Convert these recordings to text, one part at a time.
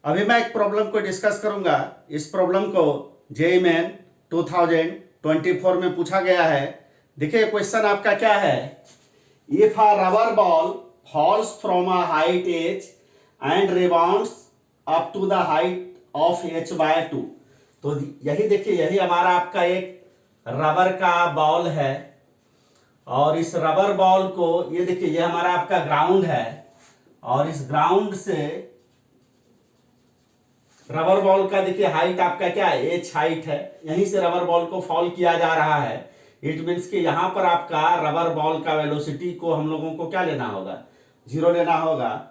अभी मैं एक प्रॉब्लम को डिस्कस करूंगा। इस प्रॉब्लम को जेईई मेन 2024 में पूछा गया है। देखिए क्वेश्चन आपका क्या है, if a rubber ball falls from a height h and rebounds up to the height of h/2। तो यही देखिए, यही हमारा आपका एक रबर का बॉल है और इस रबर बॉल को ये देखिए, ये हमारा आपका ग्राउंड है और इस ग्राउंड से रबर बॉल का देखिए हाइट आपका क्या है, h हाइट है। यहीं से रबर बॉल को फॉल किया जा रहा है। इट मीन्स कि यहां पर आपका रबर बॉल का वेलोसिटी को हम लोगों को क्या लेना होगा, 0 लेना होगा।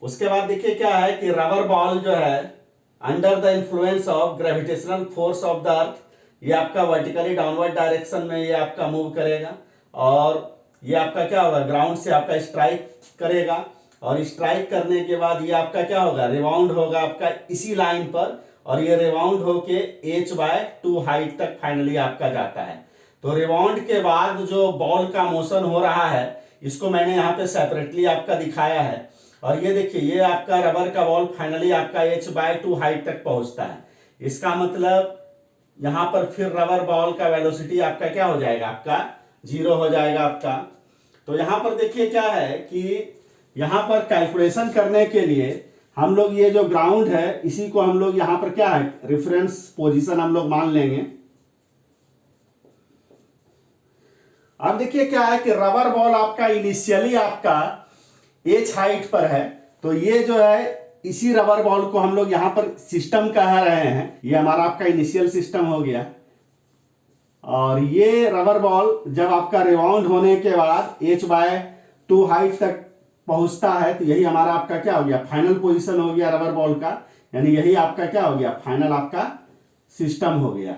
उसके बाद देखिए क्या है कि रबर बॉल जो है under the influence of gravitational force of the earth, ये आपका वर्टिकली डाउनवर्ड डायरेक्शन में ये आपका मूव करेगा और ये आपका क्या होगा, ग्राउंड से आपका स्ट्राइक करेगा और स्ट्राइक करने के बाद ये आपका क्या होगा, रिबाउंड होगा आपका इसी लाइन पर और ये रिबाउंड होके h/2 हाइट तक फाइनली आपका जाता है। तो रिबाउंड के बाद जो बॉल का मोशन हो रहा है इसको मैंने यहाँ पे सेपरेटली आपका दिखाया है और ये देखिए, ये आपका रबर का बॉल फाइनली आपका h/2 हाइट तक पहुंचता है। इसका मतलब यहाँ पर फिर रबर बॉल का वेलोसिटी आपका क्या हो जाएगा, आपका 0 हो जाएगा आपका। तो यहाँ पर देखिए क्या है कि यहाँ पर कैलकुलेशन करने के लिए हम लोग ये जो ग्राउंड है इसी को हम लोग यहाँ पर क्या है, रेफरेंस पोजीशन हम लोग मान लेंगे। अब देखिए क्या है कि रबर बॉल आपका इनिशियली आपका h हाइट पर है, तो ये जो है इसी रबर बॉल को हम लोग यहाँ पर सिस्टम कह रहे हैं। ये हमारा आपका इनिशियल सिस्टम हो गया और ये रबर बॉल जब आपका रिबाउंड होने के बाद h/2 हाइट तक पहुंचता है तो यही हमारा आपका क्या हो गया, फाइनल पोजीशन हो गया रबर बॉल का, यानी यही आपका क्या हो गया, फाइनल आपका सिस्टम हो गया।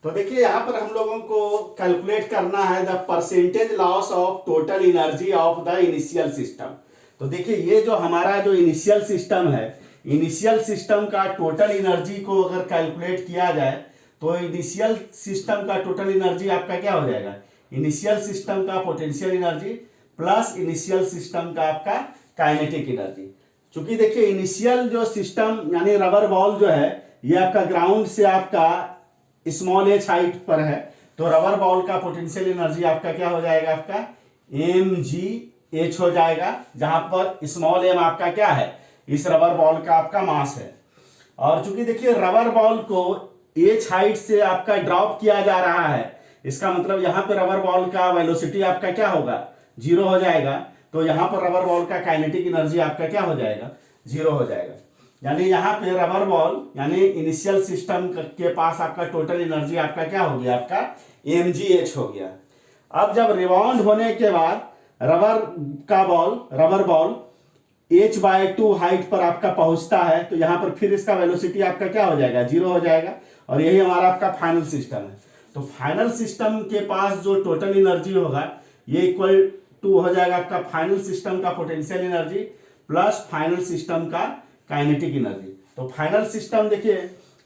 तो देखिए यहां पर हम लोगों को कैलकुलेट करना है the percentage loss of total energy of the initial system. तो देखिए ये जो हमारा जो इनिशियल सिस्टम है, इनिशियल सिस्टम का टोटल एनर्जी को अगर कैलकुलेट किया जाए तो इनिशियल सिस्टम का टोटल एनर्जी आपका क्या हो जाएगा, इनिशियल सिस्टम का potential energy plus initial system का आपका काइनेटिक एनर्जी। चूंकि देखिए इनिशियल जो सिस्टम यानी रबर बॉल जो है ये आपका ग्राउंड से आपका स्मॉल h हाइट पर है, तो रबर बॉल का पोटेंशियल एनर्जी आपका क्या हो जाएगा, आपका mgh हो जाएगा, जहां पर स्मॉल m आपका क्या है, इस रबर बॉल का आपका मास है। और चूंकि देखिए रबर बॉल को h हाइट से आपका ड्रॉप किया जा रहा है, इसका मतलब यहां पर रबर बॉल का वेलोसिटी आपका क्या होगा, 0 हो जाएगा। तो यहां पर रबर बॉल का काइनेटिक एनर्जी आपका क्या हो जाएगा, 0 हो जाएगा। यानी यहाँ पे रबर बॉल यानी इनिशियल सिस्टम के पास आपका टोटल एनर्जी आपका क्या हो गया, आपका mgh हो गया। अब जब रिबाउंड होने के बाद रबर बॉल h/2 हाइट पर आपका पहुंचता है तो यहाँ पर फिर इसका वेलोसिटी आपका क्या हो जाएगा, 0 हो जाएगा और यही हमारा आपका फाइनल सिस्टम है। तो फाइनल सिस्टम के पास जो टोटल एनर्जी होगा ये इक्वल टू हो जाएगा आपका फाइनल सिस्टम का potential energy plus final system का काइनेटिक एनर्जी। तो फाइनल सिस्टम देखिए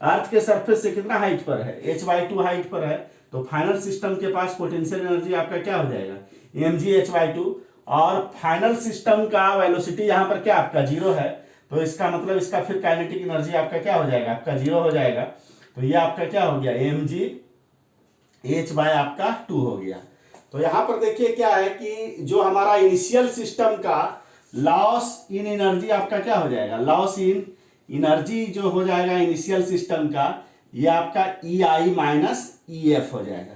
अर्थ के सरफेस से कितना हाइट पर है, h/2 हाइट पर है, तो फाइनल सिस्टम के पास पोटेंशियल एनर्जी आपका क्या हो जाएगा, mgh/2 और फाइनल सिस्टम का वेलोसिटी यहाँ पर क्या आपका 0 है, तो इसका मतलब इसका फिर काइनेटिक एनर्जी आपका क्या हो जाएगा, आपका 0 हो जाएगा। तो ये आपका क्या हो गया, mgh/2 हो गया। तो यहां पर देखिए क्या है कि जो हमारा इनिशियल सिस्टम का लॉस इन एनर्जी आपका क्या हो जाएगा, लॉस इन एनर्जी जो हो जाएगा इनिशियल सिस्टम का, ये आपका EI माइनस EF हो जाएगा।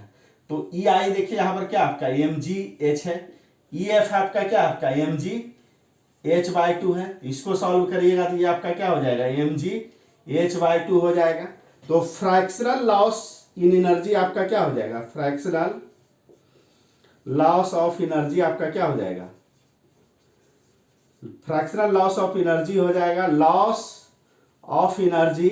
तो EI देखिए यहां पर क्या आपका mgh है, EF आपका क्या आपका mgh/2 है। इसको सॉल्व करिएगा तो ये आपका क्या हो जाएगा, mgh/2 हो जाएगा। तो फ्रैक्शनल लॉस इन एनर्जी आपका क्या हो जाएगा, फ्रैक्शनल लॉस ऑफ एनर्जी आपका क्या हो जाएगा, फ्रैक्शनल लॉस ऑफ एनर्जी हो जाएगा, loss of energy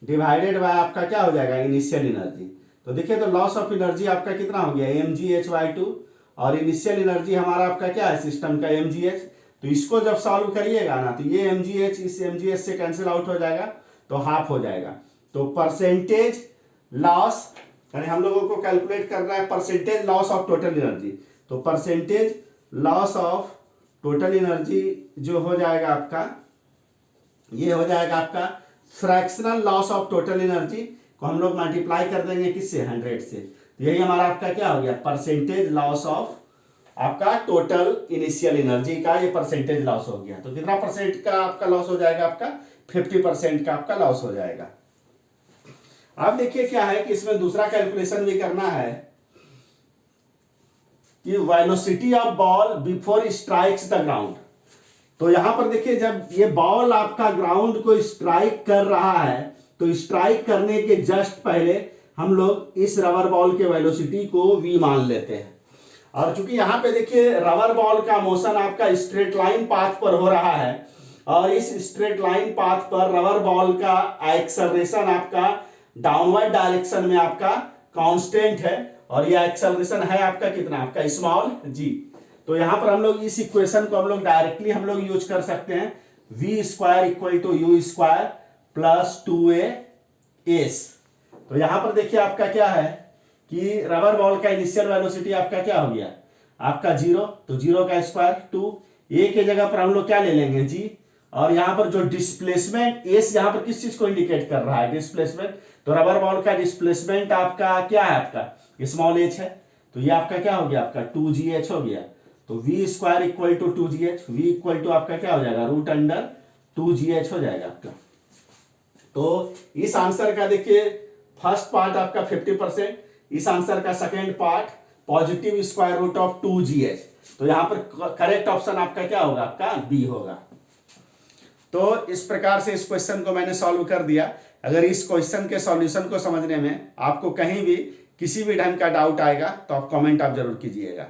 divided by आपका क्या हो जाएगा, इनिशियल एनर्जी। तो देखिए तो लॉस ऑफ एनर्जी आपका कितना हो गया, mgh/2 और इनिशियल एनर्जी हमारा आपका क्या है सिस्टम का mgh। तो इसको जब सॉल्व करिएगा ना तो ये mgh इस mgh से कैंसिल आउट हो जाएगा तो हाफ हो जाएगा। तो परसेंटेज लॉस यानी हम लोगों को कैलकुलेट करना है percentage loss of total energy. तो percentage loss of total energy जो हो जाएगा आपका, ये हो जाएगा आपका fractional loss of total energy को हम लोग मल्टीप्लाई कर देंगे किससे, 100 से। तो यही हमारा आपका क्या हो गया, परसेंटेज लॉस ऑफ आपका टोटल इनिशियल एनर्जी का ये परसेंटेज लॉस हो गया। तो कितना परसेंट का आपका लॉस हो जाएगा, आपका 50% का आपका लॉस हो जाएगा। अब देखिए क्या है कि इसमें दूसरा कैलकुलेशन भी करना है कि velocity of ball before strikes the ground. तो यहां पर देखिए जब ये बॉल आपका ग्राउंड को स्ट्राइक कर रहा है तो स्ट्राइक करने के जस्ट पहले हम लोग इस रबर बॉल के वेलोसिटी को v मान लेते हैं। और चूंकि यहां पे देखिए रबर बॉल का मोशन आपका स्ट्रेट लाइन पाथ पर हो रहा है और इस स्ट्रेट लाइन पाथ पर रबर बॉल का एक्सेलरेशन आपका डाउनवर्ड डायरेक्शन में आपका कांस्टेंट है और यह एक्सेलरेशन है आपका कितना, आपका स्मॉल g। तो यहां पर हम लोग इस इक्वेशन को हम लोग डायरेक्टली हम लोग यूज कर सकते हैं, v square equal to u square plus 2a s। तो यहां पर देखिए आपका क्या है कि रबर बॉल का इनिशियल वेलोसिटी आपका क्या हो गया, आपका 0, तो 0 का स्क्वायर 2, a के जगह पर हम लोग क्या ले लेंगे g, और यहां पर जो डिस्प्लेसमेंट s यहां पर किस चीज को इंडिकेट कर रहा है, डिस्प्लेसमेंट। तो रबर बॉल का डिस्प्लेसमेंट आपका क्या है, आपका स्मॉल h है। तो ये आपका क्या हो गया, आपका 2gh हो गया। तो v square equal to 2gh, v equal to आपका क्या हो जाएगा, रूट अंडर 2gh हो जाएगा आपका। तो इस आंसर का देखिए फर्स्ट पार्ट आपका 50%, इस आंसर का second part positive square root of 2gh। तो यहां पर करेक्ट ऑप्शन आपका क्या होगा, आपका बी होगा। तो इस प्रकार से इस क्वेश्चन को मैंने सॉल्व कर दिया। अगर इस क्वेश्चन के सॉल्यूशन को समझने में आपको कहीं भी किसी भी ढंग का डाउट आएगा तो आप कमेंट आप जरूर कीजिएगा।